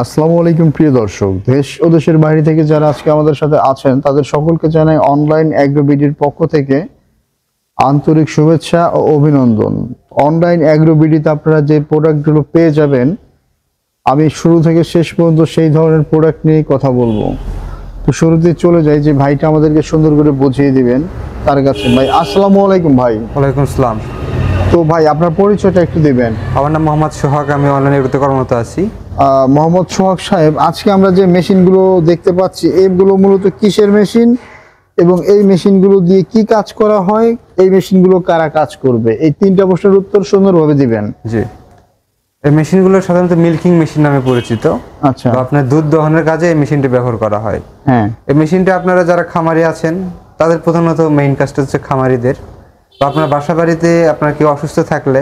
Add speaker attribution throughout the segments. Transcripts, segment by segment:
Speaker 1: আসসালামু আলাইকুম প্রিয় দর্শক, দেশ ও দেশের বাইরে থেকে যারা আজকে আমাদের সাথে আছেন তাদের সকলকে জানাই অনলাইন অ্যাগ্রোবিডির পক্ষ থেকে আন্তরিক শুভেচ্ছা ও অভিনন্দন। অনলাইন অ্যাগ্রোবিডিতে আপনারা যে প্রোডাক্টগুলো পেয়ে যাবেন, আমি শুরু থেকে শেষ পর্যন্ত সেই ধরনের প্রোডাক্ট নিয়ে কথা বলবো। তো শুরুতে চলে যাই যে ভাইটা আমাদেরকে সুন্দর করে বুঝিয়ে দিবেন তার কাছে। ভাই আসসালামু আলাইকুম। ভাই
Speaker 2: ওয়ালাইকুম আসসালাম।
Speaker 1: তো ভাই আপনার পরিচয়টা একটু দিবেন।
Speaker 2: আমার নাম মোহাম্মদ সোহাগ, আমি অনলাইন এগ্রোতে কর্মরত আছি।
Speaker 1: মোহাম্মদ সোহাগ সাহেব, আজকে আমরা যে মেশিনগুলো দেখতে পাচ্ছি এগুলো মূলত কিসের মেশিন এবং এই মেশিনগুলো দিয়ে কি কাজ করা হয়, এই মেশিনগুলো কারা কাজ করবে, এই তিনটা প্রশ্নের উত্তর সুন্দরভাবে দিবেন।
Speaker 2: জি, এই মেশিনগুলো সাধারণত মিল্কিং মেশিন নামে পরিচিত।
Speaker 1: আচ্ছা,
Speaker 2: তো আপনার দুধ দহনের কাজে এই মেশিনটি ব্যবহার করা হয়।
Speaker 1: হ্যাঁ,
Speaker 2: এই মেশিনটা আপনারা যারা খামারি আছেন তাদের প্রধানত মেইন কাজটা হচ্ছে খামারিদের। তো আপনার বাসা বাড়িতে আপনার কেউ অসুস্থ থাকলে,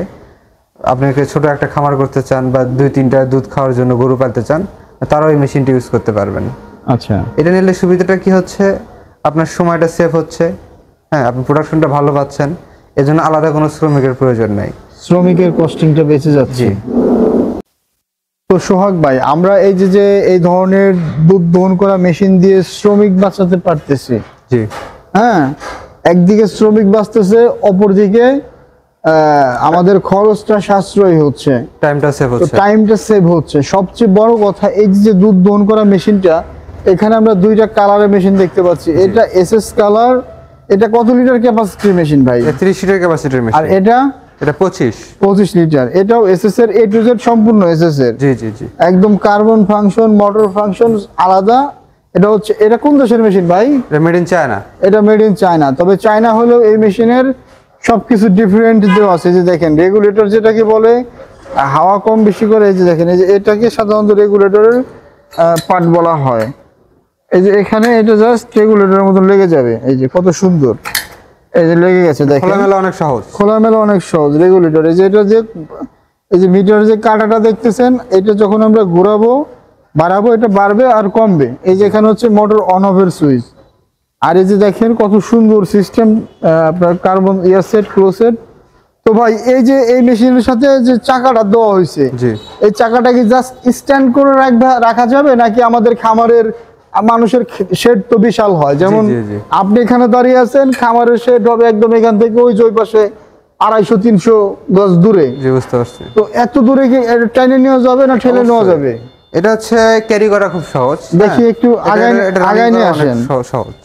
Speaker 2: আপনাকে ছোট একটা খামার করতে চান বা 2-3টা দুধ খাওয়ার জন্য গরু পালতে চান, তারাও এই মেশিনটি ইউজ করতে পারবেন।
Speaker 1: আচ্ছা,
Speaker 2: এটা নিলে সুবিধাটা কি হচ্ছে, আপনার সময়টা সেভ হচ্ছে, হ্যাঁ, আপনি প্রোডাকশনটা ভালো পাচ্ছেন, এজন্য আলাদা কোনো শ্রমিকের প্রয়োজন নেই,
Speaker 1: শ্রমিকের কস্টিংটা বেঁচে যাচ্ছে। তো সোহাগ ভাই, আমরা এই যে এই ধরনের দুধ দহন করা মেশিন দিয়ে শ্রমিক বাঁচাতে পারতেছি।
Speaker 2: জি,
Speaker 1: হ্যাঁ, একদিকে শ্রমিক বাঁচতেছে, অপরদিকে আমাদের খরচটা সাশ্রয়ী হচ্ছে,
Speaker 2: টাইমটা সেভ হচ্ছে।
Speaker 1: টাইমটা সেভ হচ্ছে। সবচেয়ে বড় কথা, এই যে দুধ দহন করা মেশিনটা, এখানে আমরা দুইটা কালারের মেশিন দেখতে পাচ্ছি। এটা এসএস কালার। এটা কত লিটার ক্যাপাসিটির মেশিন ভাই?
Speaker 2: 30 লিটার ক্যাপাসিটির মেশিন।
Speaker 1: আর এটা 25 লিটার। এটাও এসএস এর A to Z, সম্পূর্ণ এসএস এর।
Speaker 2: জি জি জি,
Speaker 1: একদম কার্বন ফাংশন, মোটর ফাংশন আলাদা। এটা কোন দেশের মেশিন ভাই?
Speaker 2: এটা মেড ইন চায়না।
Speaker 1: এটা মেড ইন চায়না। তবে চায়না হলেও এই মেশিনের সবকিছু ডিফারেন্ট দেওয়া আছে। যে দেখেন রেগুলেটর যেটাকে বলে, হাওয়া কম বেশি করে। এই যে দেখেন, এই যে এটাকে সাধারণত রেগুলেটরের পার্ট বলা হয়। এই যে এখানে এটা জাস্ট রেগুলেটরের মতো লেগে যাবে। এই যে কত সুন্দর, এই যে লেগে গেছে দেখেন।
Speaker 2: খোলামেলা অনেক সহজ,
Speaker 1: খোলামেলা অনেক সহজ রেগুলেটর। এই যে এটা যে এই যে মিটার যে কাঁটাটা দেখতেছেন, এটা যখন আমরা ঘোরাবো বাড়াবো, এটা বাড়বে আর কমবে। এই যে এখানে হচ্ছে মোটর অন অফের সুইচ। আর এই যে দেখেন কত সুন্দর সিস্টেম, আপনার কার্বন সেট, ক্লোসেট। তো ভাই এই যে এই মেশিনের সাথে যে চাকাটা দেওয়া হয়েছে,
Speaker 2: জি,
Speaker 1: এই চাকাটা কি জাস্ট স্ট্যান্ড করে রাখা যাবে, নাকি আমাদের খামারের মানুষের শেড তো বিশাল হয়, যেমন আপনি এখানে দাঁড়িয়ে আছেন, খামারের শেড হবে একদম এখান থেকে ওই যে পাশে 250-300 গজ দূরে।
Speaker 2: জি, বুঝতে পারছি।
Speaker 1: তো এত দূরে কি টেনে নেওয়া যাবে না ঠেলে নেওয়া যাবে?
Speaker 2: এটা হচ্ছে ক্যারি করা খুব সহজ।
Speaker 1: দেখি একটু আগায় নিয়ে আসেন।
Speaker 2: সহজ।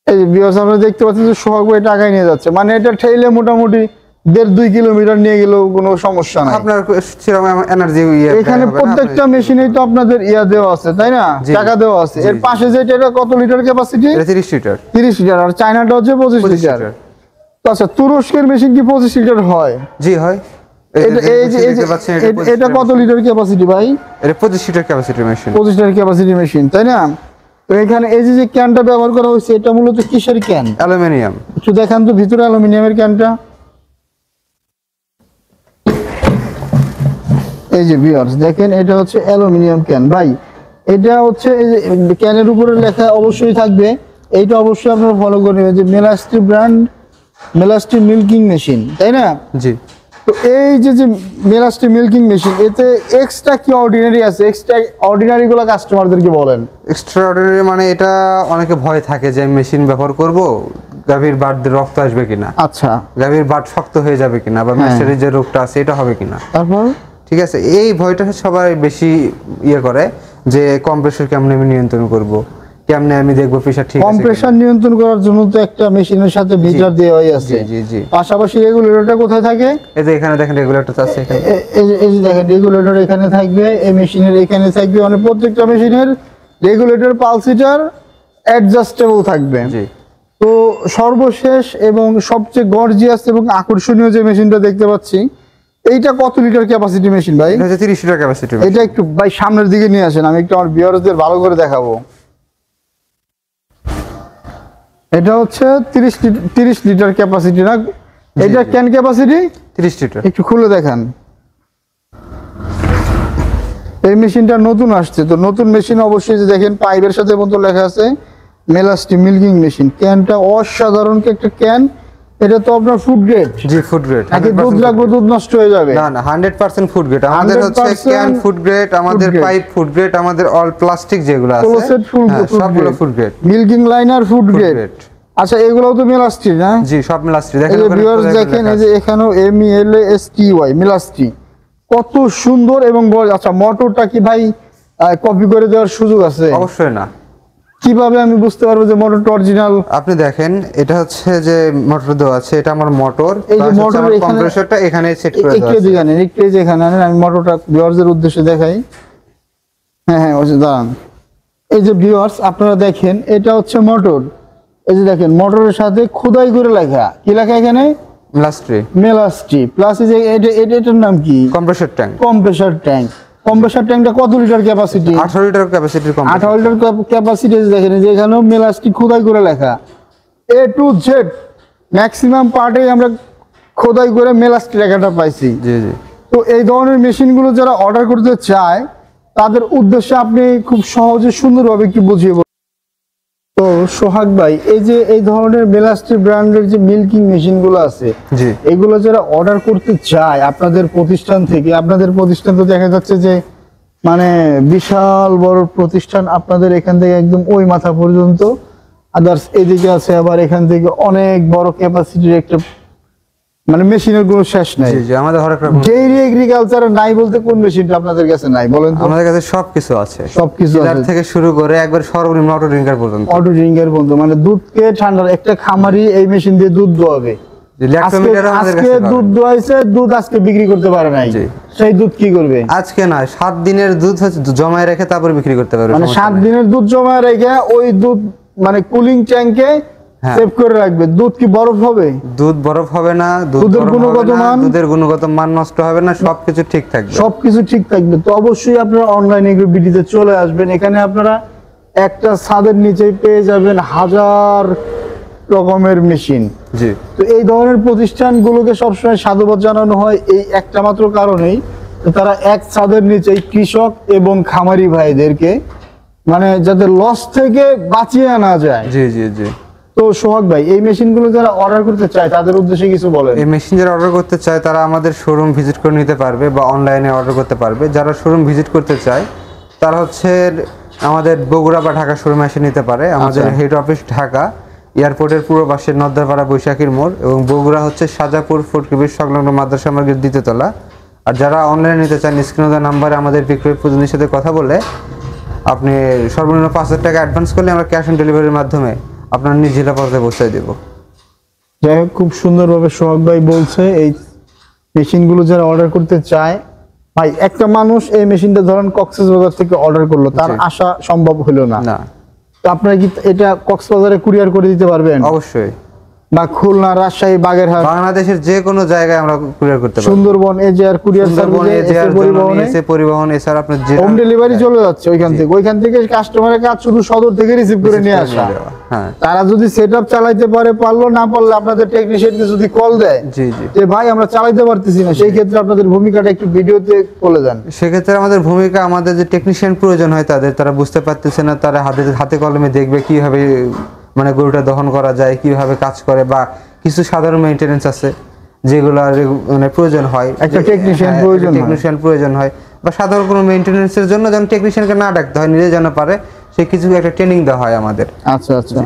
Speaker 1: এই যে ভিউয়ার্স, আমরা দেখতে পাচ্ছি যে সোহাগ ভাই এটা আগায় নিয়ে যাচ্ছে। মানে এটা ঠেলে মোটামুটি 1.5-2 কিলোমিটার নিয়ে গেলেও কোনো সমস্যা নাই।
Speaker 2: আপনার সেরকম এনার্জি
Speaker 1: এখানে প্রত্যেকটা মেশিনেই তো আপনাদের দেওয়া আছে, তাই না? টাকা দেওয়া আছে। এর পাশে যেটা, এটা কত লিটার ক্যাপাসিটি?
Speaker 2: 30 লিটার।
Speaker 1: 30 লিটার। আর চায়নাটা হচ্ছে 25 লিটার। তো আচ্ছা, তুরস্কের মেশিন কি 25 লিটার হয়?
Speaker 2: জি হয়।
Speaker 1: এটা কত লিটার ক্যাপাসিটি ভাই?
Speaker 2: এটা 25 লিটার ক্যাপাসিটির মেশিন।
Speaker 1: 25 লিটার ক্যাপাসিটি মেশিন, তাই না? তো এখানে এই যে ক্যানটা ব্যবহার করা হয়েছে, এটা মূলত কিসের ক্যান?
Speaker 2: অ্যালুমিনিয়াম।
Speaker 1: একটু দেখান তো ভিতরে অ্যালুমিনিয়ামের ক্যানটা। এই যে ভিউয়ার্স দেখেন, এটা হচ্ছে অ্যালুমিনিয়াম ক্যান। ভাই এটা হচ্ছে এই যে ক্যানের উপরে লেখা অবশ্যই থাকবে, এইটা অবশ্যই আপনারা ফলো করে নেবেন যে মেলাস্টি ব্র্যান্ড, মেলাস্টি মিল্কিং মেশিন, তাই না?
Speaker 2: জি।
Speaker 1: তো এই যে মেলাস্টি মিল্কিং মেশিন, এতে এক্সট্রা কি অর্ডিনারি আছে? এক্সট্রা অর্ডিনারি গুলো কাস্টমারদেরকে বলেন।
Speaker 2: এক্সট্রা অর্ডিনারি মানে এটা অনেকে ভয় থাকে যে মেশিন ব্যবহার করব, গাভীর বাট দিয়ে রক্ত আসবে কিনা,
Speaker 1: আচ্ছা,
Speaker 2: গাভীর বাট শক্ত হয়ে যাবে কিনা, বা মেস্টারি যে রোগটা আছে এটা হবে কিনা।
Speaker 1: তারপর
Speaker 2: ঠিক আছে, এই ভয়টা সবাই বেশি করে যে কম্প্রেসর কেমনে আমি নিয়ন্ত্রণ করব, কেমনে আমি দেখবো প্রেসার ঠিক আছে।
Speaker 1: কম্প্রেসর নিয়ন্ত্রণ করার জন্য তো একটা মেশিনের সাথে মিটার দেওয়াই আছে।
Speaker 2: জি জি।
Speaker 1: পাশাপাশি রেগুলেটরটা কোথায় থাকে?
Speaker 2: এই যে এখানে দেখেন রেগুলেটর আছে এখানে।
Speaker 1: এই যে দেখেন রেগুলেটর এখানে থাকবে, এই মেশিনের এখানে থাকবে। মানে প্রত্যেকটা মেশিনের রেগুলেটর, পালসিটার অ্যাডজাস্টেবল থাকবে।
Speaker 2: জি।
Speaker 1: তো সর্বশেষ এবং সবচেয়ে গর্জিয়াস এবং আকর্ষণীয় যে মেশিনটা দেখতে পাচ্ছি, এইটা কত লিটার ক্যাপাসিটি মেশিন ভাই?
Speaker 2: এটা 30 লিটার ক্যাপাসিটি।
Speaker 1: এটা একটু ভাই সামনের দিকে নিয়ে আসেন, আমি একটু আমার ভিউয়ারদের ভালো করে দেখাবো। এটা হচ্ছে 30 লিটার ক্যাপাসিটি না? এটা ক্যান ক্যাপাসিটি
Speaker 2: 30 লিটার।
Speaker 1: একটু খুলে দেখান। এই মেশিনটা নতুন আসছে, তো নতুন মেশিন অবশ্যই যে দেখেন পাইপের সাথে মতো লেখা আছে মেলাস্টি মিল্কিং মেশিন। ক্যানটা অসাধারণ একটা ক্যান, এটা তো আপনার ফুড গ্রেড,
Speaker 2: জি ফুড গ্রেড।
Speaker 1: নাকি দুধ লাগবে দুধ নষ্ট হয়ে যাবে?
Speaker 2: না না 100% ফুড গ্রেড। আমাদের হচ্ছে
Speaker 1: 100%
Speaker 2: ক্যান ফুড গ্রেড, আমাদের পাইপ ফুড গ্রেড, আমাদের অল প্লাস্টিক যেগুলো আছে
Speaker 1: ক্লোজেড ফুড
Speaker 2: সবগুলো food grade.
Speaker 1: Milking liner food grade. আচ্ছা এগুলোও তো মিলাস্টি না?
Speaker 2: জি সব মিলাস্টি।
Speaker 1: দেখেন ভিউয়ার্স, দেখেন এই যে এখানেও MELASTY মিলাস্টি, কত সুন্দর এবং বড়। আচ্ছা মোটরটা কি ভাই কপি করে দেওয়ার সুযোগ আছে?
Speaker 2: অবশ্যই না।
Speaker 1: কিভাবে আমি বুঝতে পারবো যে মোটরটা অরিজিনাল?
Speaker 2: আপনি দেখেন এটা হচ্ছে যে মোটর দেওয়া আছে, এটা আমার মোটর।
Speaker 1: এই যে মোটর
Speaker 2: কম্প্রেসরটা এখানে সেট করে দেওয়া আছে।
Speaker 1: একটু দিগানে একটু যেখানে আমি মোটরটা ভিউয়ার্সের উদ্দেশ্যে দেখাই। হ্যাঁ ওই যে দাঁড়ান, এই যে ভিউয়ার্স আপনারা দেখেন এটা হচ্ছে মোটর। এই যে দেখেন মোটরের সাথে খোদাই করে লেখা, কি লেখা এখানে? মেলাস্টি প্লাস। এই যে এটার নাম কি?
Speaker 2: Compressor tank.
Speaker 1: Compressor tank. Compressor ট্যাঙ্কটা কত লিটার ক্যাপাসিটি?
Speaker 2: 18 লিটার ক্যাপাসিটির কম্প্রেসর।
Speaker 1: 18 litre capacity. দেখেন যে এখানেও মেলাস্টি খোদাই করে লেখা, A to Z ম্যাক্সিমাম পার্টে আমরা খোদাই করে মেলাস্টি লেখাটা পাইছি।
Speaker 2: জি জি।
Speaker 1: তো এই ধরনের মেশিনগুলো যারা অর্ডার করতে চায় তাদের উদ্দেশ্যে আপনি খুব সহজে সুন্দরভাবে একটু বুঝিয়ে বলুন। তো সোহাগ ভাই, এই যে এই ধরনের মেলাস্টি ব্র্যান্ডের যে মিল্কিং মেশিনগুলো আছে,
Speaker 2: জি
Speaker 1: এগুলো যারা অর্ডার করতে চায় আপনাদের প্রতিষ্ঠান থেকে, আপনাদের প্রতিষ্ঠান তো দেখা যাচ্ছে যে মানে বিশাল বড় প্রতিষ্ঠান, আপনাদের এখান থেকে একদম ওই মাথা পর্যন্ত, আদার্স এদিকে আছে আবার এখান থেকে অনেক বড় ক্যাপাসিটির একটা মানে মেশিনের কোনো শেষ নাই।
Speaker 2: জি জি। আমাদের হরেক রকম
Speaker 1: ডেইরি এগ্রিকালচার নাই বলতে কোন মেশিনটা আপনাদের কাছে নাই বলেন তো?
Speaker 2: আমাদের কাছে সবকিছু আছে,
Speaker 1: সবকিছু আছে
Speaker 2: থেকে শুরু করে একবার সর্বনিম্ন অটো ড্রিঙ্কার পর্যন্ত।
Speaker 1: অটো ড্রিঙ্কার পর্যন্ত, মানে দুধকে ঠান্ডা একটা খামারি এই মেশিন দিয়ে দুধ দোয়াবে। আজকে দুধ দোয়াইছে, দুধ আজকে বিক্রি করতে পারে নাই, সেই দুধ কি করবে?
Speaker 2: আজকে না 7 দিনের দুধ হচ্ছে জমায় রেখে তারপর বিক্রি করতে পারবে।
Speaker 1: মানে 7 দিনের দুধ জমায় রেখে ওই দুধ মানে কুলিং ট্যাঙ্কে সেভ করে রাখবে। দুধ কি বরফ হবে?
Speaker 2: দুধ বরফ হবে না, দুধের গুণগত মান নষ্ট হবে না, সবকিছু ঠিক থাকবে।
Speaker 1: সবকিছু ঠিক থাকবে। তো অবশ্যই আপনারা অনলাইন এগ্রোবিডিতে চলে আসবেন। এখানে আপনারা একটা ছাদের নিচেই পেয়ে যাবেন হাজার রকমের মেশিন।
Speaker 2: জি।
Speaker 1: তো এই ধরনের প্রতিষ্ঠানগুলোকে সবসময় সাধুবাদ জানানো হয় এই একটা মাত্র কারণেই, তারা এক ছাদের নিচে কৃষক এবং খামারি ভাইদেরকে মানে যাতে লস থেকে বাঁচিয়ে আনা যায়।
Speaker 2: জি জি জি।
Speaker 1: তো সোহাগ ভাই, এই মেশিনগুলো যারা অর্ডার করতে চায় তাদের উদ্দেশ্যে কিছু বলেন।
Speaker 2: এই মেশিন যারা অর্ডার করতে চায় তারা আমাদের শোরুম ভিজিট করে নিতে পারবে বা অনলাইনে অর্ডার করতে পারবে। যারা শোরুম ভিজিট করতে চায় তারা হচ্ছে আমাদের বগুড়া বা ঢাকা শোরুমে এসে নিতে পারে। আমাদের হেড অফিস ঢাকা, এয়ারপোর্টের পূর্ব পাশে নদ্দারপাড়া বৈশাখীর মোড়, এবং বগুড়া হচ্ছে সাজাপুর ফটকিবির সংলগ্ন মাদ্রাসা মার্কেট দ্বিতীয়তলা। আর যারা অনলাইনে নিতে চান স্ক্রিনে দেওয়া নাম্বারে আমাদের বিক্রয় প্রতিনিধির সাথে কথা বলে আপনি সর্বনিম্ন 5,000 টাকা অ্যাডভান্স করলে আমরা ক্যাশ অন ডেলিভারির মাধ্যমে আপনার নিজ জেলা পর্যায়ে পৌঁছে দেব।
Speaker 1: যাই হোক, খুব সুন্দরভাবে সোহাগ ভাই বলছে এই মেশিনগুলো যারা অর্ডার করতে চায়, ভাই একটা মানুষ এই মেশিনটা ধরেন কক্সবাজার থেকে অর্ডার করলো, তার আসা সম্ভব হলো না, তো আপনারা কি এটা কক্সবাজারে কুরিয়ার করে দিতে পারবেন?
Speaker 2: অবশ্যই।
Speaker 1: বা খুলনা, রাজশাহী, বাগেরহাট,
Speaker 2: বাংলাদেশের যে কোনো জায়গায় আমরা কুরিয়ার করতে পারবো।
Speaker 1: সুন্দরবন এজেআর কুরিয়ার সার্ভিসে
Speaker 2: পরিবহন এছাড়া আপনার যে
Speaker 1: হোম ডেলিভারি চলে যাচ্ছে ওইখান থেকে কাস্টমারের কাজ শুধু সদর থেকে রিসিভ করে নিয়ে আসা।
Speaker 2: হ্যাঁ,
Speaker 1: তারা যদি সেটআপ চালাইতে পারলো না পারলে আপনাদের টেকনিশিয়ানকে যদি কল দেয়
Speaker 2: জি জি
Speaker 1: যে ভাই আমরা চালাইতে পারতেছি না, সেই ক্ষেত্রে আপনাদের ভূমিকাটা একটু ভিডিওতে বলে দেন।
Speaker 2: সেক্ষেত্রে আমাদের ভূমিকা, আমাদের যে টেকনিশিয়ান প্রয়োজন হয় তারা বুঝতে পারতেছে না, তারা হাতে কলমে দেখবে কিভাবে মানে গরুটা দহন করা যায়, কিভাবে কাজ করে, বা কিছু সাধারণ মেইনটেনেন্স আছে যেগুলো মানে প্রয়োজন হয়, একটা টেকনিশিয়ান প্রয়োজন হয়, বা সাধারণ কোনো মেইনটেনেন্সের জন্য যেন টেকনিশিয়ানকে না ডাকতে হয়, নিজে যেন পারে সে কিছু একটা ট্রেনিং দেওয়া হয় আমাদের।
Speaker 1: আচ্ছা আচ্ছা,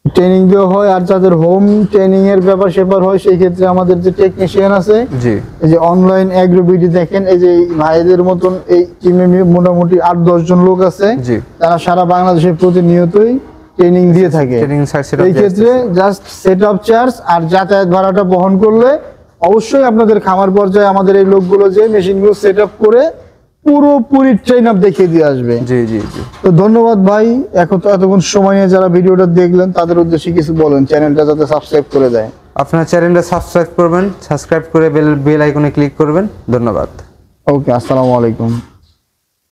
Speaker 1: ট্রেনিং দেওয়া হয়। আর যাদের হোম ট্রেনিং এর ব্যাপার সেপার হয় সেই ক্ষেত্রে আমাদের যে টেকনিশিয়ান আছে,
Speaker 2: জি,
Speaker 1: এই যে অনলাইন এগ্রোবিডি দেখেন, এই যে ভাইদের মতন এই টিমে মোটামুটি 8-10 জন লোক আছে, তারা সারা বাংলাদেশে প্রতিনিয়তই ট্রেনিং দিয়ে থাকে। এই ক্ষেত্রে জাস্ট সেটআপ চার্জ আর যাতায়াত ভাড়াটা বহন করলে অবশ্যই আপনাদের খামার পর্যায়ে আমাদের এই লোকগুলো যে মেশিনগুলো সেটআপ করে পুরোপুরি ট্রেন আপ দেখিয়ে দিয়ে আসবে।
Speaker 2: জি জি জি।
Speaker 1: তো ধন্যবাদ ভাই, এতক্ষণ সময় নিয়ে যারা ভিডিওটা দেখলেন তাদের উদ্দেশ্যে কিছু বলেন, চ্যানেলটা যাতে সাবস্ক্রাইব করে দেয়।
Speaker 2: আপনার চ্যানেলটা সাবস্ক্রাইব করবেন, সাবস্ক্রাইব করে বেল আইকনে ক্লিক করবেন। ধন্যবাদ।
Speaker 1: ওকে, আসসালামু আলাইকুম।